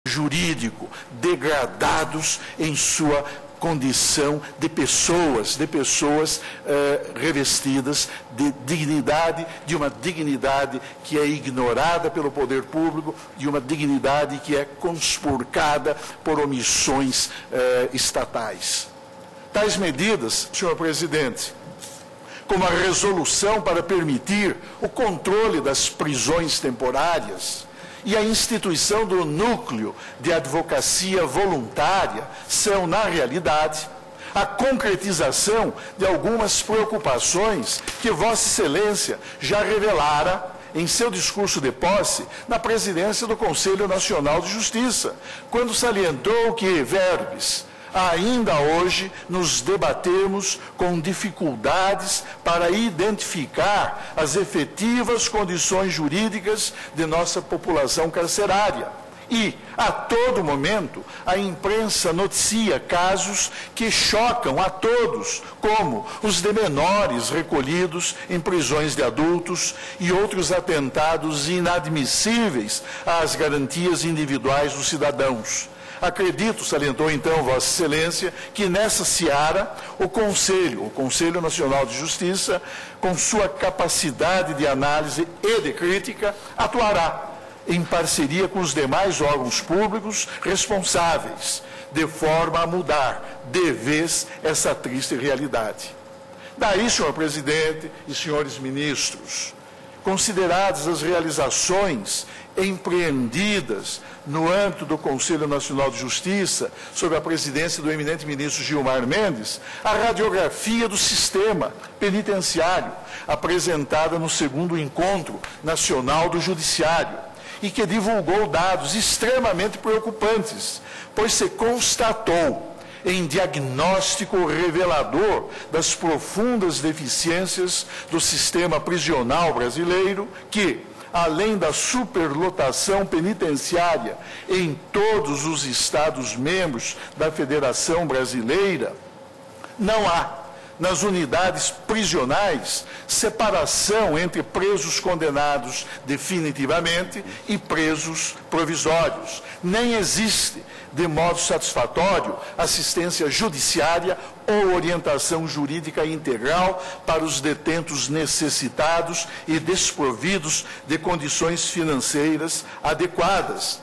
jurídico, degradados em sua condição de pessoas revestidas de dignidade, de uma dignidade que é ignorada pelo poder público, de uma dignidade que é conspurcada por omissões estatais. Tais medidas, senhor presidente, como a resolução para permitir o controle das prisões temporárias e a instituição do núcleo de advocacia voluntária, são, na realidade, a concretização de algumas preocupações que Vossa Excelência já revelara em seu discurso de posse na presidência do Conselho Nacional de Justiça, quando salientou que, verbis, ainda hoje nos debatemos com dificuldades para identificar as efetivas condições jurídicas de nossa população carcerária. E, a todo momento, a imprensa noticia casos que chocam a todos, como os de menores recolhidos em prisões de adultos e outros atentados inadmissíveis às garantias individuais dos cidadãos. Acredito, salientou então Vossa Excelência, que nessa seara o Conselho Nacional de Justiça, com sua capacidade de análise e de crítica, atuará em parceria com os demais órgãos públicos responsáveis, de forma a mudar de vez essa triste realidade. Daí, senhor presidente e senhores ministros, consideradas as realizações empreendidas no âmbito do Conselho Nacional de Justiça, sob a presidência do eminente ministro Gilmar Mendes, a radiografia do sistema penitenciário, apresentada no 2º Encontro Nacional do Judiciário, e que divulgou dados extremamente preocupantes, pois se constatou em diagnóstico revelador das profundas deficiências do sistema prisional brasileiro, que, além da superlotação penitenciária em todos os Estados-membros da Federação Brasileira, não há, nas unidades prisionais, separação entre presos condenados definitivamente e presos provisórios. Nem existe, de modo satisfatório, assistência judiciária ou orientação jurídica integral para os detentos necessitados e desprovidos de condições financeiras adequadas.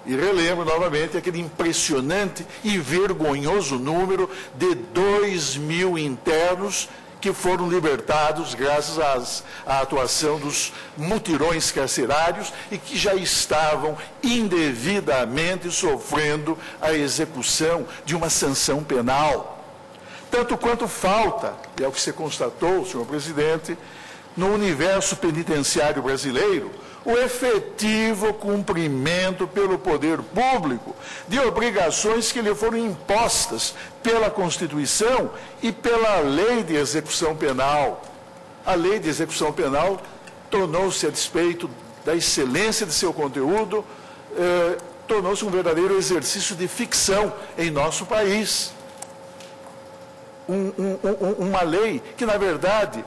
E relembro novamente aquele impressionante e vergonhoso número de 2.000 internos que foram libertados graças à atuação dos mutirões carcerários e que já estavam indevidamente sofrendo a execução de uma sanção penal. Tanto quanto falta, é o que se constatou, senhor presidente, no universo penitenciário brasileiro, o efetivo cumprimento pelo poder público de obrigações que lhe foram impostas pela Constituição e pela Lei de Execução Penal. A Lei de Execução Penal tornou-se, a despeito da excelência de seu conteúdo, tornou-se um verdadeiro exercício de ficção em nosso país. Uma lei que, na verdade,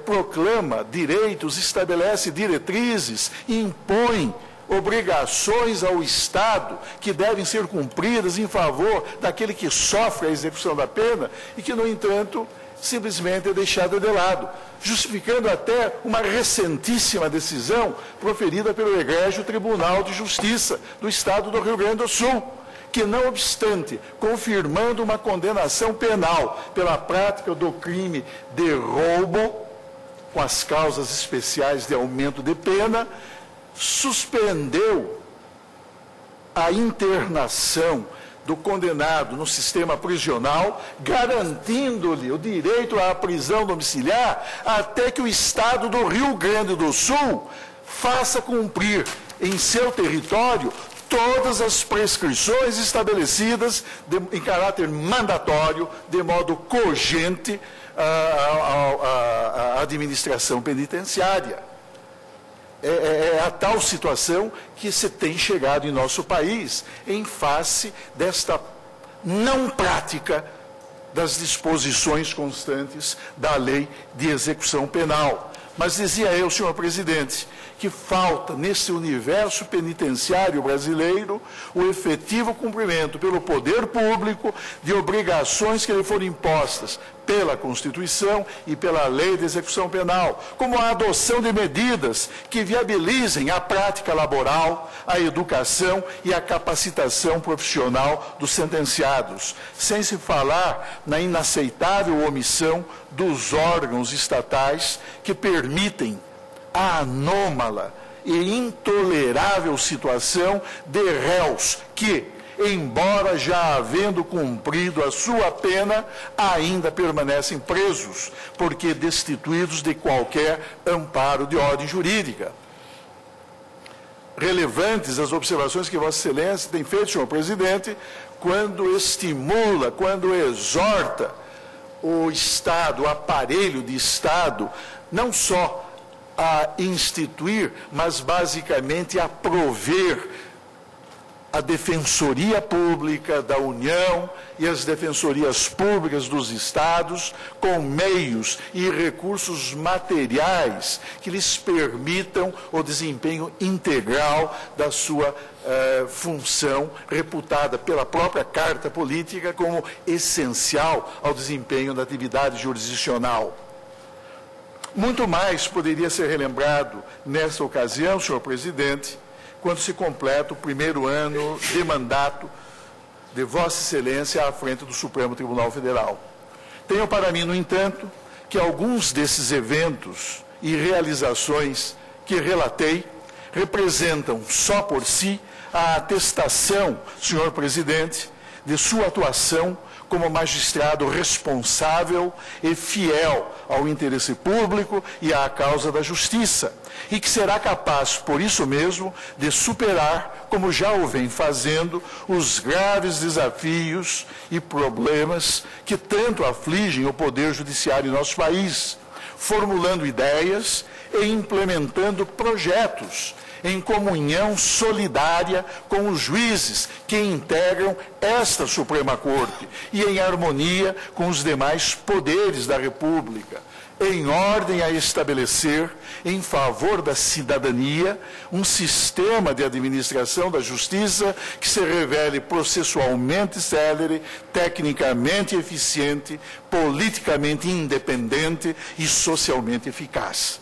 proclama direitos, estabelece diretrizes, impõe obrigações ao Estado que devem ser cumpridas em favor daquele que sofre a execução da pena e que, no entanto, simplesmente é deixado de lado, justificando até uma recentíssima decisão proferida pelo egrégio Tribunal de Justiça do Estado do Rio Grande do Sul, que, não obstante, confirmando uma condenação penal pela prática do crime de roubo, com as causas especiais de aumento de pena, suspendeu a internação do condenado no sistema prisional, garantindo-lhe o direito à prisão domiciliar até que o Estado do Rio Grande do Sul faça cumprir em seu território todas as prescrições estabelecidas em caráter mandatório, de modo cogente, à administração penitenciária. É a tal situação que se tem chegado em nosso país, em face desta não prática das disposições constantes da Lei de Execução Penal. Mas dizia eu, senhor presidente, que falta nesse universo penitenciário brasileiro o efetivo cumprimento pelo poder público de obrigações que lhe foram impostas pela Constituição e pela Lei de Execução Penal, como a adoção de medidas que viabilizem a prática laboral, a educação e a capacitação profissional dos sentenciados, sem se falar na inaceitável omissão dos órgãos estatais que permitem a anômala e intolerável situação de réus que, embora já havendo cumprido a sua pena, ainda permanecem presos, porque destituídos de qualquer amparo de ordem jurídica. Relevantes as observações que Vossa Excelência tem feito, senhor presidente, quando estimula, quando exorta o Estado, o aparelho de Estado, não só a instituir, mas basicamente a prover a Defensoria Pública da União e as Defensorias Públicas dos Estados com meios e recursos materiais que lhes permitam o desempenho integral da sua função, reputada pela própria Carta Política como essencial ao desempenho da atividade jurisdicional. Muito mais poderia ser relembrado nesta ocasião, senhor presidente, quando se completa o primeiro ano de mandato de Vossa Excelência à frente do Supremo Tribunal Federal. Tenho para mim, no entanto, que alguns desses eventos e realizações que relatei representam só por si a atestação, senhor presidente, de sua atuação como magistrado responsável e fiel ao interesse público e à causa da justiça, e que será capaz, por isso mesmo, de superar, como já o vem fazendo, os graves desafios e problemas que tanto afligem o Poder Judiciário em nosso país, formulando ideias e implementando projetos em comunhão solidária com os juízes que integram esta Suprema Corte e em harmonia com os demais poderes da República, em ordem a estabelecer, em favor da cidadania, um sistema de administração da justiça que se revele processualmente célere, tecnicamente eficiente, politicamente independente e socialmente eficaz.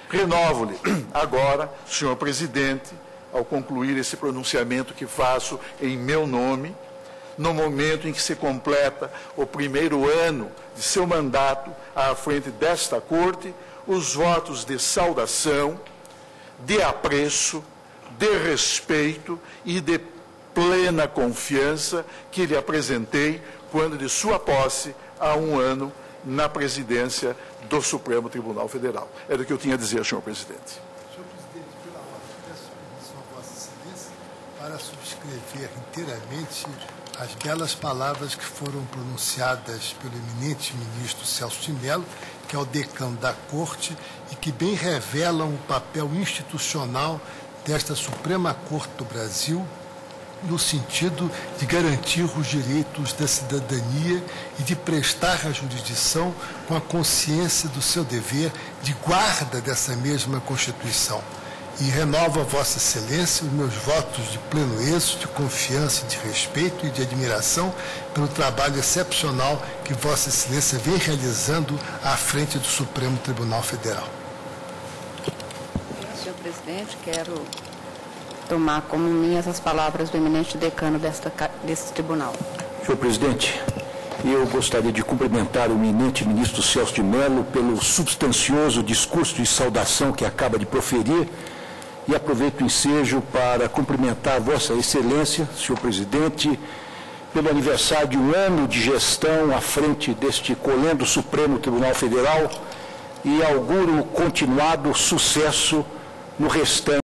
Renovo-lhe agora, senhor presidente, ao concluir esse pronunciamento que faço em meu nome, no momento em que se completa o primeiro ano de seu mandato à frente desta Corte, os votos de saudação, de apreço, de respeito e de plena confiança que lhe apresentei quando de sua posse há um ano na presidência do Supremo Tribunal Federal. Era o que eu tinha a dizer, senhor presidente. Senhor presidente, pela ordem, peço permissão a Vossa Excelência para subscrever inteiramente as belas palavras que foram pronunciadas pelo eminente ministro Celso de Mello, que é o decano da Corte, e que bem revelam o papel institucional desta Suprema Corte do Brasil, no sentido de garantir os direitos da cidadania e de prestar a jurisdição com a consciência do seu dever de guarda dessa mesma Constituição. E renovo a Vossa Excelência os meus votos de pleno êxito, de confiança, de respeito e de admiração pelo trabalho excepcional que Vossa Excelência vem realizando à frente do Supremo Tribunal Federal. Senhor presidente, quero tomar como minhas as palavras do eminente decano desse tribunal. Senhor presidente, eu gostaria de cumprimentar o eminente ministro Celso de Mello pelo substancioso discurso de saudação que acaba de proferir e aproveito o ensejo para cumprimentar Vossa Excelência, senhor presidente, pelo aniversário de um ano de gestão à frente deste colendo Supremo Tribunal Federal e auguro continuado sucesso no restante